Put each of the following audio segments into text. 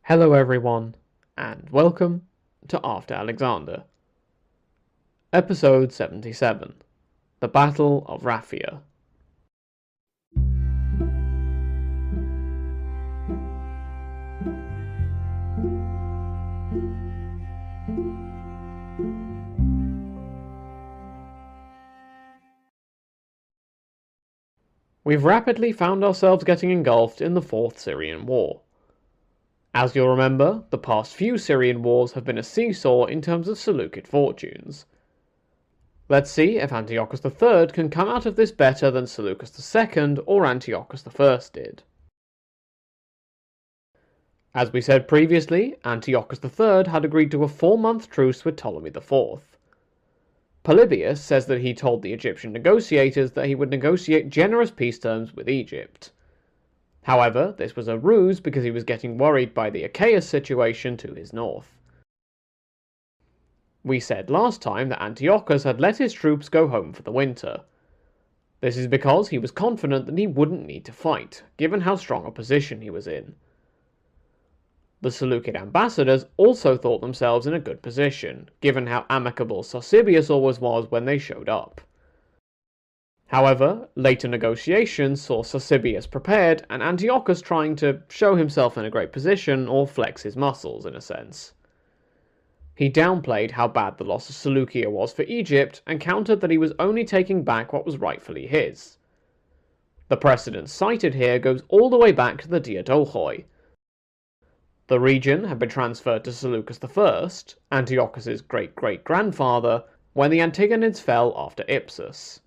Hello everyone, and welcome to After Alexander. Episode 77, The Battle of Raphia. We've rapidly found ourselves getting engulfed in the Fourth Syrian War. As you'll remember, the past few Syrian wars have been a seesaw in terms of Seleucid fortunes. Let's see if Antiochus III can come out of this better than Seleucus II or Antiochus I did. As we said previously, Antiochus III had agreed to a 4-month truce with Ptolemy IV. Polybius says that he told the Egyptian negotiators that he would negotiate generous peace terms with Egypt. However, this was a ruse because he was getting worried by the Achaeus situation to his north. We said last time that Antiochus had let his troops go home for the winter. This is because he was confident that he wouldn't need to fight, given how strong a position he was in. The Seleucid ambassadors also thought themselves in a good position, given how amicable Polybius always was when they showed up. However, later negotiations saw Polybius prepared and Antiochus trying to show himself in a great position or flex his muscles in a sense. He downplayed how bad the loss of Seleucia was for Egypt and countered that he was only taking back what was rightfully his. The precedent cited here goes all the way back to the Diadochoi. The region had been transferred to Seleucus I, Antiochus's great-great-grandfather, when the Antigonids fell after Ipsus.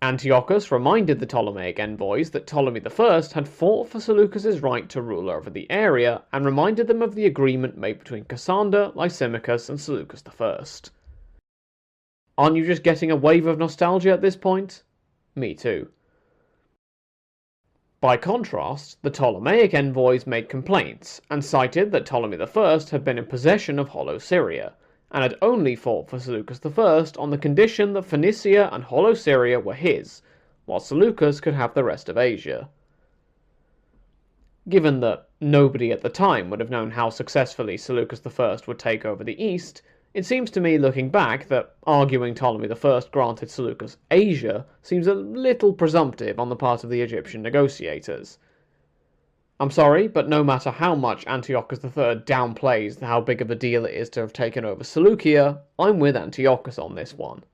Antiochus reminded the Ptolemaic envoys that Ptolemy I had fought for Seleucus's right to rule over the area and reminded them of the agreement made between Cassander, Lysimachus and Seleucus I. Aren't you just getting a wave of nostalgia at this point? Me too. By contrast, the Ptolemaic envoys made complaints and cited that Ptolemy I had been in possession of Hollow Syria, and had only fought for Seleucus I on the condition that Phoenicia and Hollow Syria were his, while Seleucus could have the rest of Asia. Given that nobody at the time would have known how successfully Seleucus I would take over the east, it seems to me looking back that arguing Ptolemy I granted Seleucus Asia seems a little presumptive on the part of the Egyptian negotiators. I'm sorry, but no matter how much Antiochus III downplays how big of a deal it is to have taken over Seleucia, I'm with Antiochus on this one.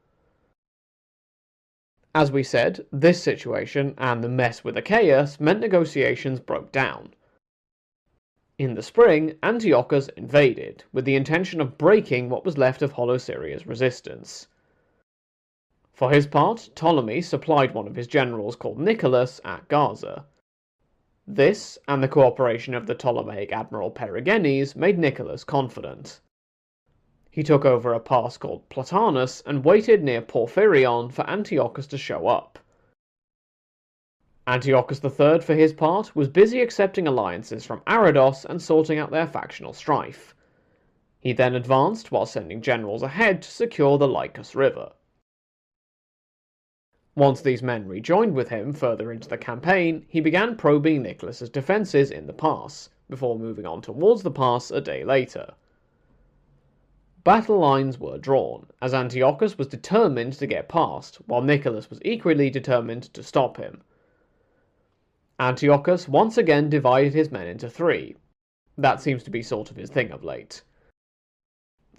As we said, this situation and the mess with Achaeus meant negotiations broke down. In the spring, Antiochus invaded, with the intention of breaking what was left of Hollow Syria's resistance. For his part, Ptolemy supplied one of his generals called Nicholas at Gaza. This, and the cooperation of the Ptolemaic admiral Perigenes, made Nicholas confident. He took over a pass called Platanus and waited near Porphyrion for Antiochus to show up. Antiochus III, for his part, was busy accepting alliances from Arados and sorting out their factional strife. He then advanced while sending generals ahead to secure the Lycus River. Once these men rejoined with him further into the campaign, he began probing Nicholas's defences in the pass, before moving on towards the pass a day later. Battle lines were drawn, as Antiochus was determined to get past, while Nicholas was equally determined to stop him. Antiochus once again divided his men into 3. That seems to be sort of his thing of late.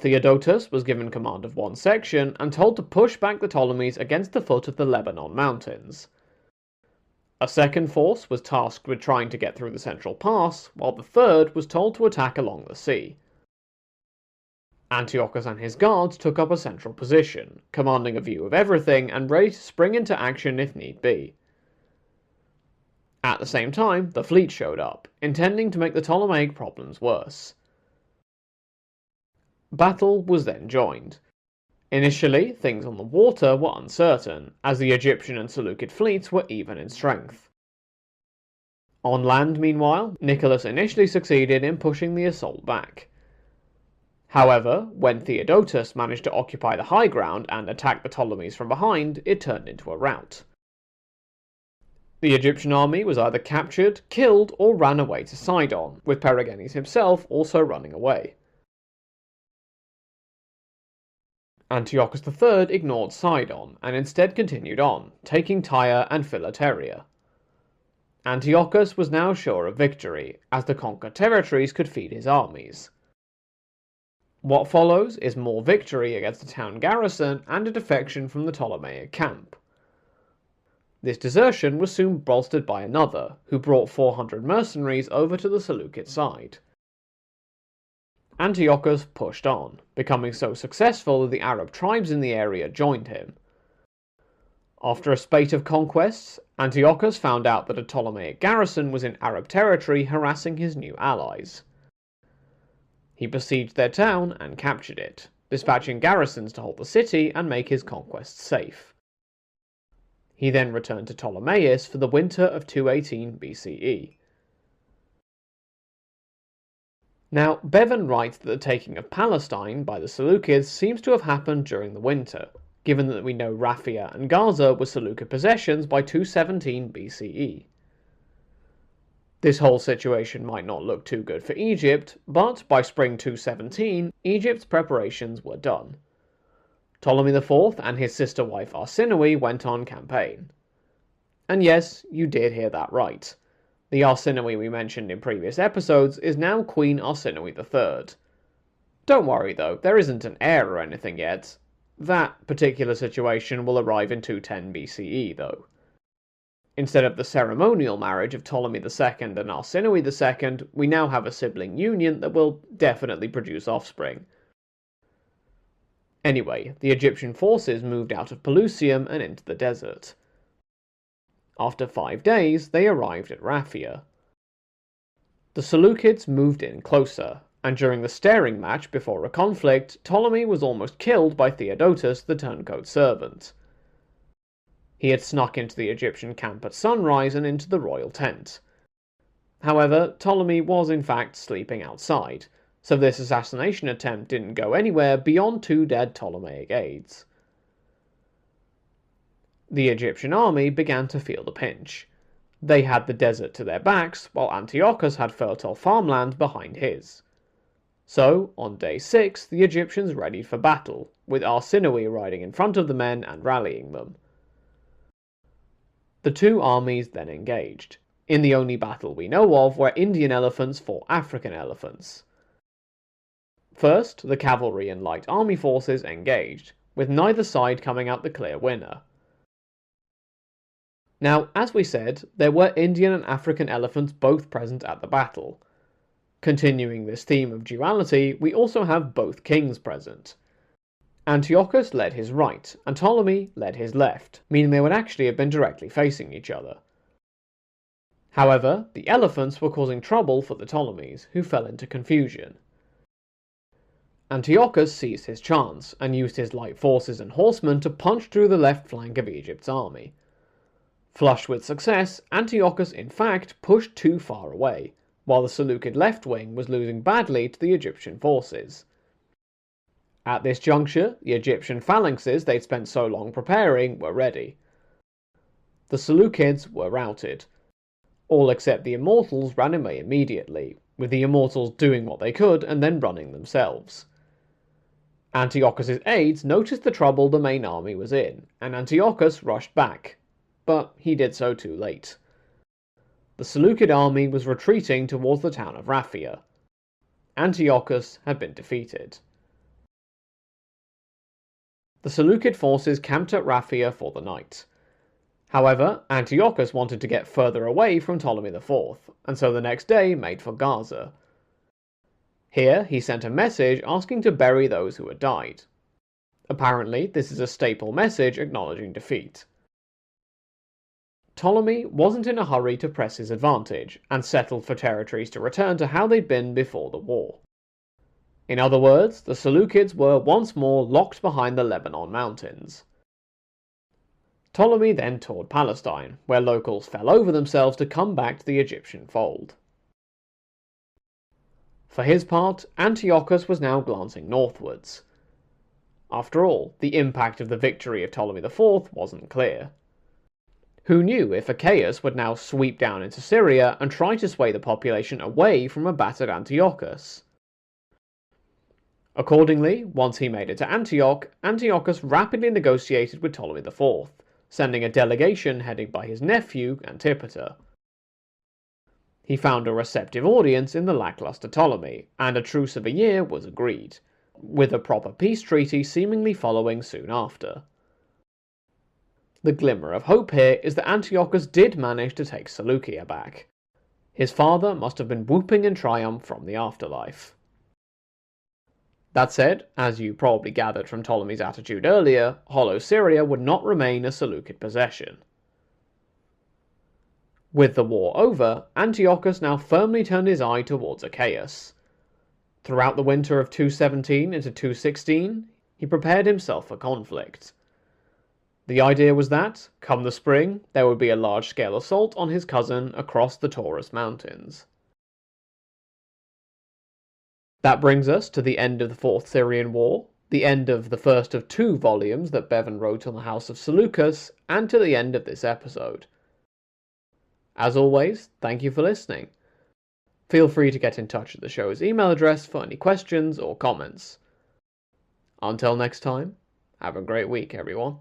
Theodotus was given command of one section and told to push back the Ptolemies against the foot of the Lebanon mountains. A second force was tasked with trying to get through the central pass, while the third was told to attack along the sea. Antiochus and his guards took up a central position, commanding a view of everything and ready to spring into action if need be. At the same time, the fleet showed up, intending to make the Ptolemaic problems worse. Battle was then joined. Initially, things on the water were uncertain, as the Egyptian and Seleucid fleets were even in strength. On land, meanwhile, Nicholas initially succeeded in pushing the assault back. However, when Theodotus managed to occupy the high ground and attack the Ptolemies from behind, it turned into a rout. The Egyptian army was either captured, killed, or ran away to Sidon, with Perigenes himself also running away. Antiochus III ignored Sidon and instead continued on, taking Tyre and Philataria. Antiochus was now sure of victory, as the conquered territories could feed his armies. What follows is more victory against the town garrison and a defection from the Ptolemaic camp. This desertion was soon bolstered by another, who brought 400 mercenaries over to the Seleucid side. Antiochus pushed on, becoming so successful that the Arab tribes in the area joined him. After a spate of conquests, Antiochus found out that a Ptolemaic garrison was in Arab territory harassing his new allies. He besieged their town and captured it, dispatching garrisons to hold the city and make his conquests safe. He then returned to Ptolemais for the winter of 218 BCE. Now, Bevan writes that the taking of Palestine by the Seleucids seems to have happened during the winter, given that we know Raphia and Gaza were Seleucid possessions by 217 BCE. This whole situation might not look too good for Egypt, but by spring 217, Egypt's preparations were done. Ptolemy IV and his sister wife Arsinoe went on campaign. And yes, you did hear that right. The Arsinoe we mentioned in previous episodes is now Queen Arsinoe III. Don't worry though, there isn't an heir or anything yet. That particular situation will arrive in 210 BCE though. Instead of the ceremonial marriage of Ptolemy II and Arsinoe II, we now have a sibling union that will definitely produce offspring. Anyway, the Egyptian forces moved out of Pelusium and into the desert. After 5 days, they arrived at Raphia. The Seleucids moved in closer, and during the staring match before a conflict, Ptolemy was almost killed by Theodotus, the turncoat servant. He had snuck into the Egyptian camp at sunrise and into the royal tent. However, Ptolemy was in fact sleeping outside, so this assassination attempt didn't go anywhere beyond 2 dead Ptolemaic aides. The Egyptian army began to feel the pinch. They had the desert to their backs, while Antiochus had fertile farmland behind his. So, on day 6, the Egyptians readied for battle, with Arsinoe riding in front of the men and rallying them. The two armies then engaged, in the only battle we know of where Indian elephants fought African elephants. First, the cavalry and light army forces engaged, with neither side coming out the clear winner. Now, as we said, there were Indian and African elephants both present at the battle. Continuing this theme of duality, we also have both kings present. Antiochus led his right, and Ptolemy led his left, meaning they would actually have been directly facing each other. However, the elephants were causing trouble for the Ptolemies, who fell into confusion. Antiochus seized his chance, and used his light forces and horsemen to punch through the left flank of Egypt's army. Flushed with success, Antiochus in fact pushed too far away, while the Seleucid left wing was losing badly to the Egyptian forces. At this juncture, the Egyptian phalanxes they'd spent so long preparing were ready. The Seleucids were routed. All except the Immortals ran away immediately, with the Immortals doing what they could and then running themselves. Antiochus's aides noticed the trouble the main army was in, and Antiochus rushed back, but he did so too late. The Seleucid army was retreating towards the town of Raphia. Antiochus had been defeated. The Seleucid forces camped at Raphia for the night. However, Antiochus wanted to get further away from Ptolemy IV, and so the next day made for Gaza. Here he sent a message asking to bury those who had died. Apparently, this is a staple message acknowledging defeat. Ptolemy wasn't in a hurry to press his advantage, and settled for territories to return to how they'd been before the war. In other words, the Seleucids were once more locked behind the Lebanon mountains. Ptolemy then toured Palestine, where locals fell over themselves to come back to the Egyptian fold. For his part, Antiochus was now glancing northwards. After all, the impact of the victory of Ptolemy IV wasn't clear. Who knew if Achaeus would now sweep down into Syria and try to sway the population away from a battered Antiochus? Accordingly, once he made it to Antioch, Antiochus rapidly negotiated with Ptolemy IV, sending a delegation headed by his nephew Antipater. He found a receptive audience in the lackluster Ptolemy, and a truce of a year was agreed, with a proper peace treaty seemingly following soon after. The glimmer of hope here is that Antiochus did manage to take Seleucia back. His father must have been whooping in triumph from the afterlife. That said, as you probably gathered from Ptolemy's attitude earlier, Hollow Syria would not remain a Seleucid possession. With the war over, Antiochus now firmly turned his eye towards Achaeus. Throughout the winter of 217 into 216, he prepared himself for conflict. The idea was that, come the spring, there would be a large-scale assault on his cousin across the Taurus Mountains. That brings us to the end of the Fourth Syrian War, the end of the first of 2 volumes that Bevan wrote on the House of Seleucus, and to the end of this episode. As always, thank you for listening. Feel free to get in touch at the show's email address for any questions or comments. Until next time, have a great week, everyone.